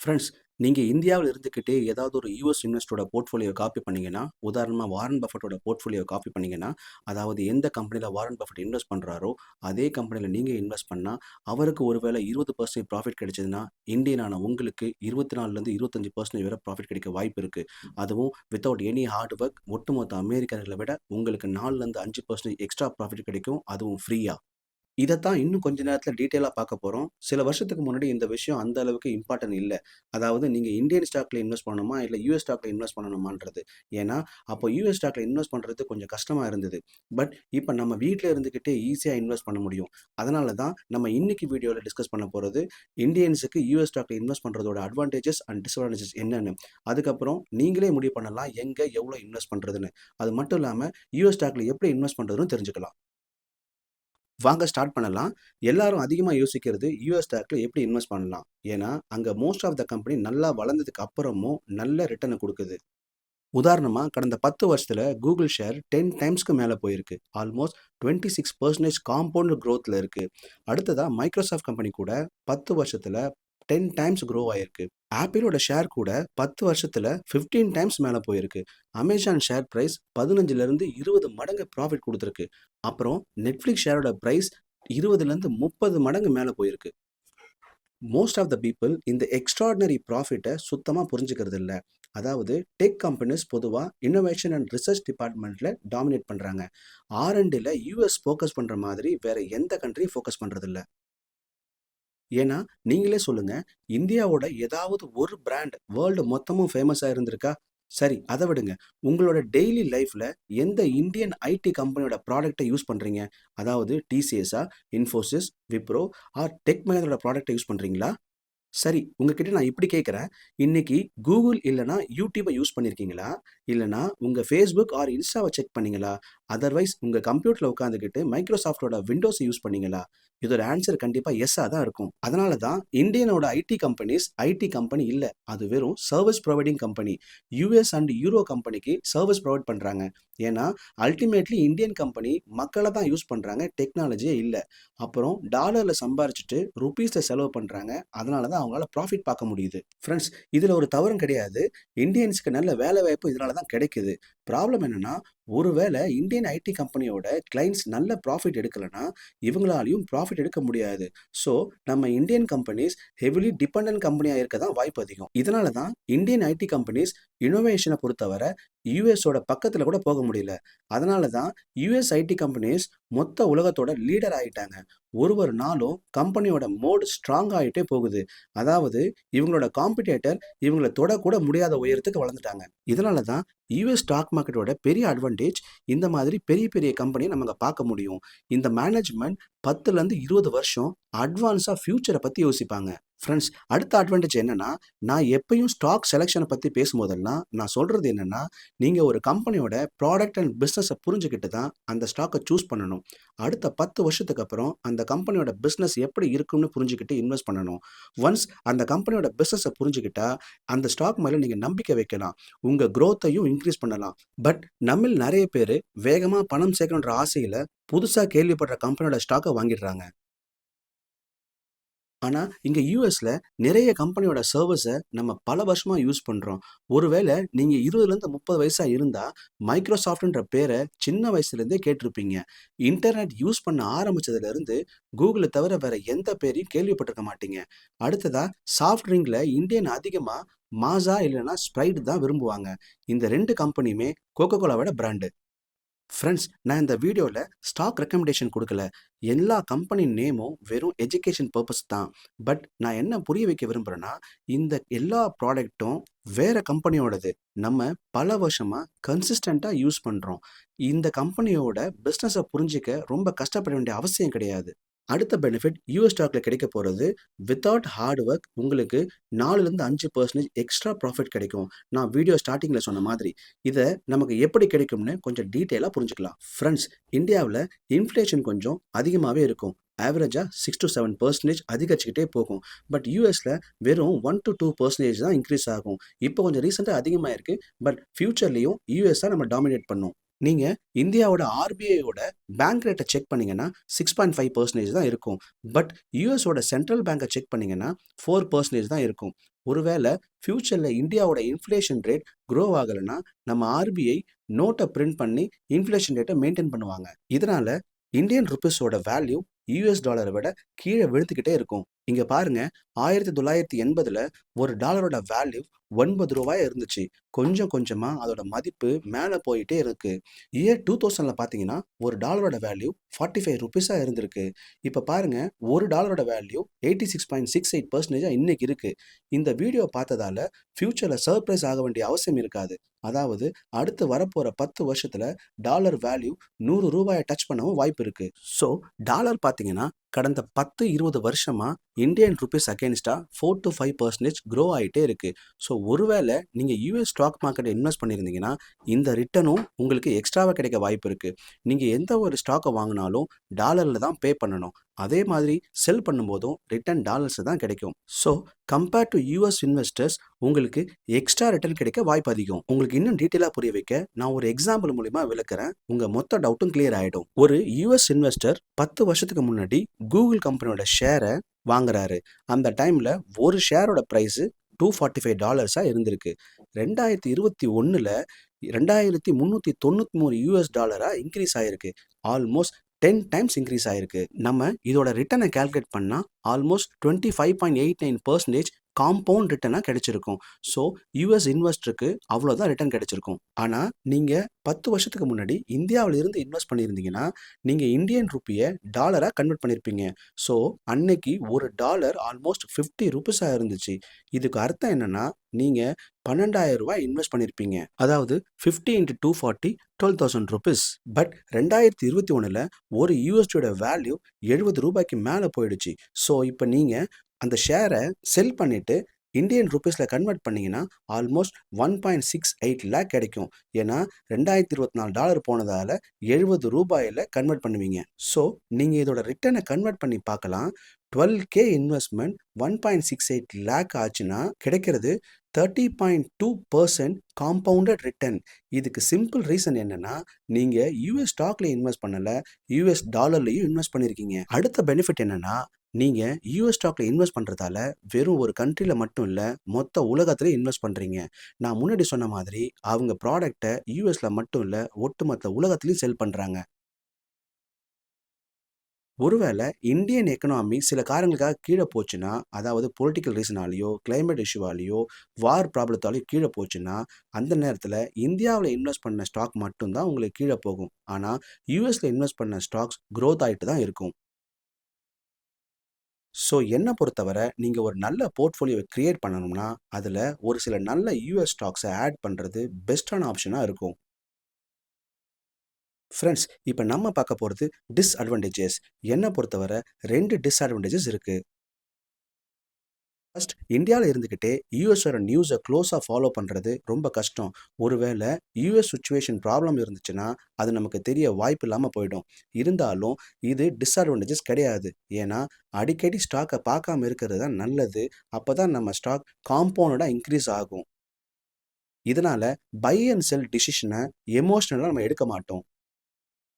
Friends, நீங்க இந்தியாவுல இருந்துக்கிட்டே ஏதாவது ஒரு யுஎஸ் இன்வெஸ்டரோட போர்ட்ஃபோலியோ காப்பி பண்ணீங்கன்னா, உதாரணமா வாரன் பஃபெட்டோட போர்ட்ஃபோலியோ காப்பி பண்ணீங்கன்னா, அதாவது எந்த கம்பெனில வாரன் பஃபெட் இன்வெஸ்ட் பண்றாரோ, அதே கம்பெனில நீங்க இன்வெஸ்ட் பண்ணா, அவருக்கு ஒருவேளை 20% ப்ராஃபிட் கிடைச்சதுன்னா, இந்தியனான உங்களுக்கு 24லேருந்து 25% வரை ப்ராஃபிட் கிடைக்க வாய்ப்பு இருக்கு. அதுவும் வித்தவுட் எனி ஹார்ட் ஒர்க் ஒட்டுமொத்த அமெரிக்கர்களை விட உங்களுக்கு 4லேருந்து 5% எக்ஸ்ட்ரா ப்ராஃபிட் கிடைக்கும். அதுவும் ஃப்ரீயா. இதத்தான் இன்னும் கொஞ்ச நேரத்துல டீட்டெயிலா பார்க்க போறோம். சில வருஷத்துக்கு முன்னாடி இந்த விஷயம் அந்த அளவுக்கு இம்பார்ட்டன்ட் இல்ல. அதாவது நீங்க இந்தியன் ஸ்டாக்ல இன்வெஸ்ட் பண்ணணுமா? இல்ல யுஎஸ் ஸ்டாக்ல இன்வெஸ்ட் பண்ணணுமான்றது. ஏன்னா, அப்போ யுஎஸ் ஸ்டாக்ல இன்வெஸ்ட் பண்றது கொஞ்சம் கஷ்டமா இருந்தது. பட் இப்ப நம்ம வீட்ல இருந்துகிட்டே ஈஸியா இன்வெஸ்ட் பண்ண முடியும். அதனால தான் நம்ம இன்னைக்கு வீடியோல டிஸ்கஸ் பண்ண போறது, இந்தியன்ஸுக்கு யுஎஸ் ஸ்டாக்ல இன்வெஸ்ட் பண்றதோட அட்வான்டேஜஸ் அண்ட் டிஸ்அட்வான்டேஜஸ் என்னன்னு. அதுக்கப்புறம் நீங்களே முடிவு பண்ணலாம் எங்க, எவ்வளோ இன்வெஸ்ட் பண்றதுன்னு. அது மட்டும் இல்லாம யுஎஸ் ஸ்டாக்ல எப்படி இன்வெஸ்ட் பண்றதுன்னு தெரிஞ்சுக்கலாம். வாங்க ஸ்டார்ட் பண்ணலாம். எல்லாரும் அதிகமா யோசிக்கிறது யுஎஸ் ஸ்டாக்ல எப்படி இன்வெஸ்ட் பண்ணலாம். ஏன்னா, அங்க மோஸ்ட் ஆஃப் த கம்பெனி நல்லா வளர்ந்ததுக்கு அப்புறமும் நல்ல ரிட்டர்ன குடுக்குது. உதாரணமா கடந்த 10 வருஷத்துல கூகுள் ஷேர் 10 டைம்ஸ்க்கு மேல போயிருக்கு. ஆல்மோஸ்ட் 26% காம்பவுண்ட் குரோத்ல இருக்கு. அடுத்ததா மைக்ரோசாஃப்ட் கம்பெனி கூட 10 வருஷத்துல 10 டைம்ஸ் க்ரோ ஆயிருக்கு. ஆப்பிளோட ஷேர் கூட 10 வருஷத்துல 15 டைம்ஸ் மேல போயிருக்கு. அமேசான் ஷேர் பிரைஸ் 15ல இருந்து 20 மடங்கு ப்ராஃபிட் கொடுத்துருக்கு. அப்புறம் நெட்ஃபிளிக்ஸ் ஷேரோட பிரைஸ் 20ல இருந்து 30 மடங்கு மேல போயிருக்கு. மோஸ்ட் ஆஃப் த பீப்புள் இந்த எக்ஸ்ட்ராடினரி ப்ராஃபிட்டை சுத்தமாக புரிஞ்சுக்கிறது இல்லை. அதாவது டெக் கம்பெனிஸ் பொதுவாக இன்னோவேஷன் அண்ட் ரிசர்ச் டிபார்ட்மெண்ட்டில் டாமினேட் பண்ணுறாங்க. ஆர்அண்டில் யூஎஸ் ஃபோக்கஸ் பண்ணுற மாதிரி வேற எந்த கண்ட்ரியும் ஃபோக்கஸ் பண்ணுறதில்ல. ஏன்னா நீங்களே சொல்லுங்க, இந்தியாவோட ஏதாவது ஒரு பிராண்ட் வேர்ல்டு மொத்தமும் ஃபேமஸாக இருந்திருக்கா? சரி, அதை விடுங்க. உங்களோட டெய்லி லைஃப்ல எந்த இந்தியன் ஐடி கம்பெனியோட ப்ராடக்ட்டை யூஸ் பண்றீங்க? அதாவது டிசிஎஸ்ஸா, இன்ஃபோசிஸ், விப்ரோ ஆர் டெக் மஹிந்திராவோட ப்ராடக்ட்டை யூஸ் பண்றீங்களா? சரி, உங்ககிட்ட நான் இப்படி கேட்குறேன். இன்னைக்கு கூகுள் இல்லனா யூடியூபை யூஸ் பண்ணியிருக்கீங்களா? இல்லனா உங்க ஃபேஸ்புக் ஆர் இன்ஸ்டாவை செக் பண்ணீங்களா? அதர்வைஸ் உங்க கம்ப்யூட்டர்ல உட்காந்துக்கிட்டு மைக்ரோசாஃப்ட்டோட விண்டோஸை யூஸ் பண்ணீங்களா? இதோட ஆன்சர் கண்டிப்பா எஸ்ஸா தான் இருக்கும். அதனால தான் இந்தியனோட ஐடி கம்பெனிஸ் ஐடி கம்பெனி இல்ல. அது வெறும் service providing company. US and euro கம்பெனிக்கு சர்வீஸ் ப்ரொவைட் பண்றாங்க. ஏன்னா அல்டிமேட்லி இந்தியன் கம்பெனி மக்களை தான் யூஸ் பண்றாங்க, டெக்னாலஜியே இல்ல. அப்புறம் டாலர்ல சம்பாரிச்சுட்டு ருபீஸ்ல செலவு பண்றாங்க. அதனால தான் அவங்களால ப்ராஃபிட் பார்க்க முடியுது. ஃப்ரெண்ட்ஸ், இதுல ஒரு தவறும் கிடையாது. இந்தியன்ஸ்க்கு நல்ல வேலை வாய்ப்பு இதனால தான் கிடைக்குது. ப்ராப்ளம் என்னன்னா, ஒருவேளை இந்தியன் ஐடி கம்பெனியோட கிளைண்ட்ஸ் நல்ல ப்ராஃபிட் எடுக்கலனா இவங்களாலையும் ப்ராஃபிட் எடுக்க முடியாது. ஸோ நம்ம இந்தியன் கம்பெனிஸ் ஹெவிலி டிபெண்டன்ட் கம்பெனியா இருக்க தான் வாய்ப்பு அதிகம். இதனால தான் இந்தியன் ஐடி கம்பெனிஸ் இனோவேஷனை பொறுத்தவரை யூஎஸோட பக்கத்துல கூட போக முடியல. அதனால தான் யூஎஸ் ஐடி கம்பெனிஸ் மொத்த உலகத்தோட லீடர் ஆயிட்டாங்க. ஒரு நாளும் கம்பெனியோட மோட் ஸ்ட்ராங் ஆகிட்டே போகுது. அதாவது இவங்களோட காம்படிட்டர் இவங்களை தொடக்கூட முடியாத உயரத்துக்கு வளர்ந்துட்டாங்க. இதனால தான் யூஎஸ் ஸ்டாக் மார்க்கெட்டோட பெரிய அட்வான்டேஜ், இந்த மாதிரி பெரிய பெரிய கம்பெனியை நம்ம பார்க்க முடியும். இந்த மேனேஜ்மெண்ட் 10லேருந்து 20 வருஷம் அட்வான்ஸாக ஃபியூச்சரை பற்றி யோசிப்பாங்க. ஃப்ரெண்ட்ஸ், அடுத்த அட்வான்டேஜ் என்னன்னா, நான் எப்பயும் ஸ்டாக் செலெக்ஷனை பற்றி பேசும்போதெல்லாம் நான் சொல்றது என்னன்னா, நீங்கள் ஒரு கம்பெனியோட ப்ராடக்ட் அண்ட் பிஸ்னஸை புரிஞ்சுக்கிட்டு தான் அந்த ஸ்டாக்கை சூஸ் பண்ணணும். அடுத்த 10 வருஷத்துக்கு அப்புறம் அந்த கம்பெனியோட பிஸ்னஸ் எப்படி இருக்கும்னு புரிஞ்சுக்கிட்டு இன்வெஸ்ட் பண்ணணும். ஒன்ஸ் அந்த கம்பெனியோட பிஸ்னஸை புரிஞ்சுக்கிட்டா அந்த ஸ்டாக் மேலே நீங்கள் நம்பிக்கை வைக்கலாம், உங்கள் க்ரோத்தையும் இன்க்ரீஸ் பண்ணலாம். பட் நம்மில் நிறைய பேர் வேகமாக பணம் சேர்க்கணுன்ற ஆசையில் புதுசாக கேள்விப்படுற கம்பெனியோட ஸ்டாக்கை வாங்கிடுறாங்க. ஆனா, இங்க யுஎஸ்ல நிறைய கம்பெனியோட சர்வீஸ நம்ம பல வருஷமா யூஸ் பண்றோம். ஒருவேளை நீங்க 20லேருந்து 30 வயசா இருந்தா, மைக்ரோசாஃப்ட்ன்ற பேர சின்ன வயசுலேருந்தே கேட்டிருப்பீங்க. இன்டர்நெட் யூஸ் பண்ண ஆரம்பிச்சதுலேருந்து கூகுள தவிர வேற எந்த பேரையும் கேள்விப்பட்டிருக்க மாட்டீங்க. அடுத்ததா சாஃப்ட் ட்ரிங்க்ல இந்தியன் அதிகமா மாஸா இல்லைன்னா ஸ்ப்ரைட் தான் விரும்புவாங்க. இந்த 2 கம்பெனியுமே கோகோ கோலாவோட பிராண்டு. ஃப்ரெண்ட்ஸ், நான் இந்த வீடியோவில் ஸ்டாக் ரெக்கமெண்டேஷன் கொடுக்கல. எல்லா கம்பெனி நேமும் வெறும் எஜுகேஷன் பர்பஸ் தான். பட் நான் என்ன புரிய வைக்க விரும்புகிறேன்னா, இந்த எல்லா ப்ராடக்ட்டும் வேற கம்பெனியோடது. நம்ம பல வருஷமாக கன்சிஸ்டண்ட்டாக யூஸ் பண்ணுறோம். இந்த கம்பெனியோட பிஸ்னஸை புரிஞ்சிக்க ரொம்ப கஷ்டப்பட வேண்டிய அவசியம் கிடையாது. அடுத்த பெனிஃபிட் யூஎஸ் ஸ்டாக்ல கிடைக்க போகிறது, வித்தவுட் ஹார்ட் ஒர்க் உங்களுக்கு 4லேருந்து 5% எக்ஸ்ட்ரா ப்ராஃபிட் கிடைக்கும். நான் வீடியோ ஸ்டார்டிங்கில் சொன்ன மாதிரி இதை நமக்கு எப்படி கிடைக்கும்னு கொஞ்சம் டீட்டெயிலாக புரிஞ்சுக்கலாம். ஃப்ரெண்ட்ஸ், இந்தியாவில் இன்ஃப்ளேஷன் கொஞ்சம் அதிகமாகவே இருக்கும். ஆவரேஜாக 6 to 7% அதிகரிச்சுக்கிட்டே போகும். பட் யூஎஸில் வெறும் 1 to 2% தான் இன்க்ரீஸ் ஆகும். இப்போ கொஞ்சம் ரீசெண்டாக அதிகமாக இருக்குது. பட் ஃபியூச்சர்லேயும் யூஎஸ் தான் நம்ம டாமினேட் பண்ணும். நீங்க இந்தியாவோட ஆர்பிஐயோட பேங்க் ரேட்ட செக் பண்ணீங்கன்னா 6.5% தான் இருக்கும். பட் யுஎஸோட சென்ட்ரல் பேங்கை செக் பண்ணீங்கன்னா 4% தான் இருக்கும். ஒருவேளை ஃபியூச்சர்ல இந்தியாவோட இன்ஃப்ளேஷன் ரேட் க்ரோ ஆகலைன்னா நம்ம ஆர்பிஐ நோட்டை பிரிண்ட் பண்ணி இன்ஃப்ளேஷன் ரேட்டை மெயின்டைன் பண்ணுவாங்க. இதனால இந்தியன் ருபீஸோட வேல்யூ யூஎஸ் டாலரை விட கீழே விழுந்துக்கிட்டே இருக்கும். இங்க பாருங்க, 1980ல ஒரு டாலரோட வேல்யூ 9 ரூபாயா இருந்துச்சு. கொஞ்சம் கொஞ்சமா அதோட மதிப்பு மேல போயிட்டே இருக்கு. இயர் 2000ல பாத்தீங்கன்னா ஒரு டாலரோட வேல்யூ 45 ருபீஸா இருந்திருக்கு. இப்ப பாருங்க, ஒரு டாலரோட வேல்யூ 86.68% இன்னைக்கு இருக்கு. இந்த வீடியோ பார்த்ததால ஃபியூச்சர்ல சர்ப்ரைஸ் ஆக வேண்டிய அவசியம் இருக்காது. அதாவது அடுத்து வரப்போற 10 வருஷத்துல டாலர் வேல்யூ 100 ரூபாயை டச் பண்ணவும் வாய்ப்பு இருக்கு. ஸோ டாலர் பார்த்தீங்கன்னா கடந்த 10-20 வருஷமா இந்தியன் ருபீஸ் அகேன்ஸ்டா 4 to 5% க்ரோ ஆகிட்டே இருக்கு. ஸோ ஒருவேளை நீங்க யூஎஸ் ஸ்டாக் மார்க்கெட்டை இன்வெஸ்ட் பண்ணியிருந்தீங்கன்னா இந்த ரிட்டர்னும் உங்களுக்கு எக்ஸ்ட்ராவாக கிடைக்க வாய்ப்பு இருக்கு. நீங்க எந்த ஒரு ஸ்டாக்கை வாங்கினாலும் டாலர்ல தான் பே பண்ணணும். அதே மாதிரி செல் பண்ணும்போதும் ரிட்டர்ன் டாலர்ஸ் தான் கிடைக்கும். So compare to US investors உங்களுக்கு எக்ஸ்ட்ரா ரிட்டர்ன் கிடைக்க வாய்ப்பு அதிகம். உங்களுக்கு இன்னும் டீட்டெயிலாக புரிய வைக்க நான் ஒரு எக்ஸாம்பிள் மூலியமா விளக்குறேன். உங்க மொத்த டவுட்டும் கிளியர் ஆயிடும். ஒரு யூஎஸ் இன்வெஸ்டர் 10 வருஷத்துக்கு முன்னாடி கூகுள் கம்பெனியோட ஷேரை வாங்குறாரு. அந்த டைம்ல ஒரு ஷேரோட பிரைஸ் $245 இருந்திருக்கு. 2021ல 2393 யூஎஸ் டாலரா இன்க்ரீஸ் ஆயிருக்கு. ஆல்மோஸ்ட் 10 டைம்ஸ் இன்க்ரீஸ் ஆயிருக்கு. நம்ம இதோட ரிட்டர்னை கால்குலேட் பண்ணா ஆல்மோஸ்ட் 25.89% காம்பவுண்ட் ரிட்டர்னாக கிடைச்சிருக்கும். ஸோ யூஎஸ் இன்வெஸ்டருக்கு அவ்வளோதான் ரிட்டர்ன் கிடைச்சிருக்கும். ஆனால் நீங்கள் 10 வருஷத்துக்கு முன்னாடி இந்தியாவில் இருந்து இன்வெஸ்ட் பண்ணியிருந்தீங்கன்னா நீங்கள் இந்தியன் ருப்பியை டாலராக கன்வெர்ட் பண்ணியிருப்பீங்க. ஸோ அன்னைக்கு ஒரு டாலர் ஆல்மோஸ்ட் 50 ருபீஸாக இருந்துச்சு. இதுக்கு அர்த்தம் என்னன்னா நீங்கள் 12,000 ரூபாய் இன்வெஸ்ட் பண்ணியிருப்பீங்க. அதாவது 50 into 240 12,000 ருபீஸ். பட் 2021ல் ஒரு யூஎஸ்டியோட வேல்யூ 70 ரூபாய்க்கு மேலே போயிடுச்சு. ஸோ இப்போ நீங்கள் அந்த ஷேரை செல் பண்ணிட்டு இந்தியன் ருபீஸில் கன்வெர்ட் பண்ணீங்கன்னா ஆல்மோஸ்ட் 1.68 லேக் கிடைக்கும். ஏன்னா 2024 டாலர் போனதால் 70 ரூபாயில் கன்வெர்ட் பண்ணுவீங்க. ஸோ நீங்கள் இதோட ரிட்டர்னை கன்வெர்ட் பண்ணி பார்க்கலாம். 12K இன்வெஸ்ட்மெண்ட் 1.68 லேக் ஆச்சுன்னா கிடைக்கிறது 30.2% காம்பவுண்டட் ரிட்டர்ன். இதுக்கு சிம்பிள் ரீசன் என்னன்னா நீங்கள் யூஎஸ் ஸ்டாக்ல இன்வெஸ்ட் பண்ணல, யூஎஸ் டாலர்லையும் இன்வெஸ்ட் பண்ணியிருக்கீங்க. அடுத்த பெனிஃபிட் என்னன்னா நீங்கள் யூஎஸ் ஸ்டாக்ல இன்வெஸ்ட் பண்ணுறதால வெறும் ஒரு கண்ட்ரியில் மட்டும் இல்லை, மொத்த உலகத்துலேயும் இன்வெஸ்ட் பண்ணுறீங்க. நான் முன்னாடி சொன்ன மாதிரி அவங்க ப்ராடக்டை யூஎஸ்ல மட்டும் இல்லை, ஒட்டுமொத்த உலகத்துலேயும் செல் பண்ணுறாங்க. ஒருவேளை இந்தியன் எக்கனாமி சில காரணங்களுக்காக கீழே போச்சுன்னா, அதாவது பொலிட்டிக்கல் ரீசனாலேயோ கிளைமேட் இஷ்யூவாலேயோ வார் ப்ராப்ளத்தாலேயோ கீழே போச்சுன்னா, அந்த நேரத்தில் இந்தியாவில் இன்வெஸ்ட் பண்ண ஸ்டாக் மட்டும்தான் உங்களுக்கு கீழே போகும். ஆனால் யூஎஸ்ல இன்வெஸ்ட் பண்ண ஸ்டாக்ஸ் க்ரோத் ஆகிட்டு தான் இருக்கும். ஸோ என்னை பொறுத்தவரை நீங்கள் ஒரு நல்ல போர்ட்ஃபோலியோவை கிரியேட் பண்ணணும்னா அதில் ஒரு சில நல்ல யூஎஸ் ஸ்டாக்ஸை ஆட் பண்ணுறது பெஸ்ட்டான ஆப்ஷனாக இருக்கும். ஃப்ரெண்ட்ஸ், இப்போ நம்ம பார்க்க போகிறது டிஸ்அட்வான்டேஜஸ். என்னை பொறுத்தவரை 2 டிஸ்அட்வான்டேஜஸ் இருக்குது. ஃபர்ஸ்ட், இந்தியாவில் இருந்துக்கிட்டே யூஎஸோட நியூஸை க்ளோஸாக ஃபாலோ பண்ணுறது ரொம்ப கஷ்டம். ஒருவேளை யூஎஸ் சுச்சுவேஷன் ப்ராப்ளம் இருந்துச்சுன்னா அது நமக்கு தெரிய வாய்ப்பு இல்லாமல் போயிடும். இருந்தாலும் இது டிஸ்அட்வான்டேஜஸ் கிடையாது. ஏன்னா அடிக்கடி ஸ்டாக்கை பார்க்காம இருக்கிறது தான் நல்லது. அப்போ தான் நம்ம ஸ்டாக் காம்பவுண்டடாக இன்க்ரீஸ் ஆகும். இதனால் பை அண்ட் செல் டிசிஷனை எமோஷ்னலாக நம்ம எடுக்க மாட்டோம்.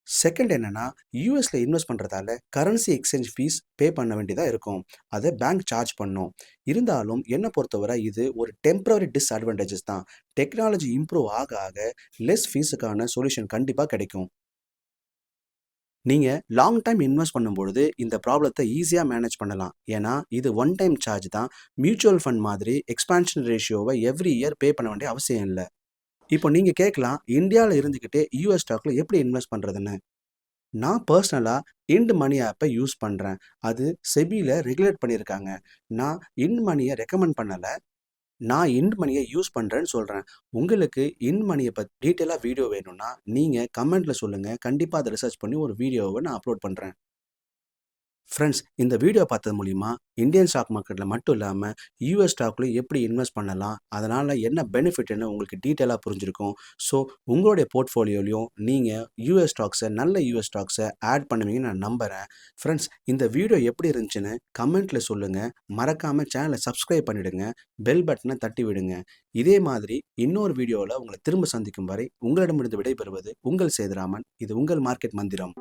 செகண்ட் என்னன்னா, யூஎஸ்ல இன்வெஸ்ட் பண்ணுறதால கரன்சி எக்ஸ்சேஞ்ச் ஃபீஸ் பே பண்ண வேண்டியதாக இருக்கும். அதை பேங்க் சார்ஜ் பண்ணும். இருந்தாலும் என்னை பொறுத்தவரை இது ஒரு டெம்பரரி டிஸ்அட்வான்டேஜஸ் தான். டெக்னாலஜி இம்ப்ரூவ் ஆக ஆக லெஸ் ஃபீஸுக்கான சொல்யூஷன் கண்டிப்பாக கிடைக்கும். நீங்கள் லாங் டைம் இன்வெஸ்ட் பண்ணும்பொழுது இந்த ப்ராப்ளத்தை ஈஸியாக மேனேஜ் பண்ணலாம். ஏன்னா இது ஒன் டைம் சார்ஜ் தான். மியூச்சுவல் ஃபண்ட் மாதிரி எக்ஸ்பான்ஷன் ரேஷியோவை எவ்ரி இயர் பே பண்ண வேண்டிய அவசியம் இல்லை. இப்போ நீங்கள் கேட்கலாம், இந்தியாவில் இருந்துக்கிட்டே யூஎஸ் ஸ்டாக்ல எப்படி இன்வெஸ்ட் பண்ணுறதுன்னு. நான் பர்சனலாக இண்ட் மணி ஆப்பை யூஸ் பண்ணுறேன். அது செபியில் ரெகுலேட் பண்ணியிருக்காங்க. நான் இண்ட் மணியை ரெக்கமெண்ட் பண்ணலை, நான் இண்ட் மணியை யூஸ் பண்ணுறேன்னு சொல்கிறேன். உங்களுக்கு இண்ட் மணியை பற்றி டீட்டெயிலாக வீடியோ வேணும்னா நீங்கள் கமெண்ட்டில் சொல்லுங்கள். கண்டிப்பாக அதை ரிசர்ச் பண்ணி ஒரு வீடியோவை நான் அப்லோட் பண்ணுறேன். ஃப்ரெண்ட்ஸ், இந்த வீடியோ பார்த்தது மூலியமா இந்தியன் ஸ்டாக் மார்க்கெட்டில் மட்டும் இல்லாமல் யூஎஸ் ஸ்டாக்லையும் எப்படி இன்வெஸ்ட் பண்ணலாம், அதனால் என்ன பெனிஃபிட்னு உங்களுக்கு டீட்டெயிலாக புரிஞ்சிருக்கும். ஸோ உங்களுடைய போர்ட்ஃபோலியோலையும் நீங்கள் நல்ல யூஎஸ் ஸ்டாக்ஸை ஆட் பண்ணுவீங்கன்னு நான் நம்புகிறேன். ஃப்ரெண்ட்ஸ், இந்த வீடியோ எப்படி இருந்துச்சுன்னு கமெண்ட்டில் சொல்லுங்கள். மறக்காமல் சேனலை சப்ஸ்கிரைப் பண்ணிவிடுங்க. பெல் பட்டனை தட்டி விடுங்க. இதே மாதிரி இன்னொரு வீடியோவில் உங்களை திரும்ப சந்திக்கும் வரை உங்களிடமிருந்து விடைபெறுவது உங்கள் சேதுராமன். இது உங்கள் மார்க்கெட் மந்திரம்.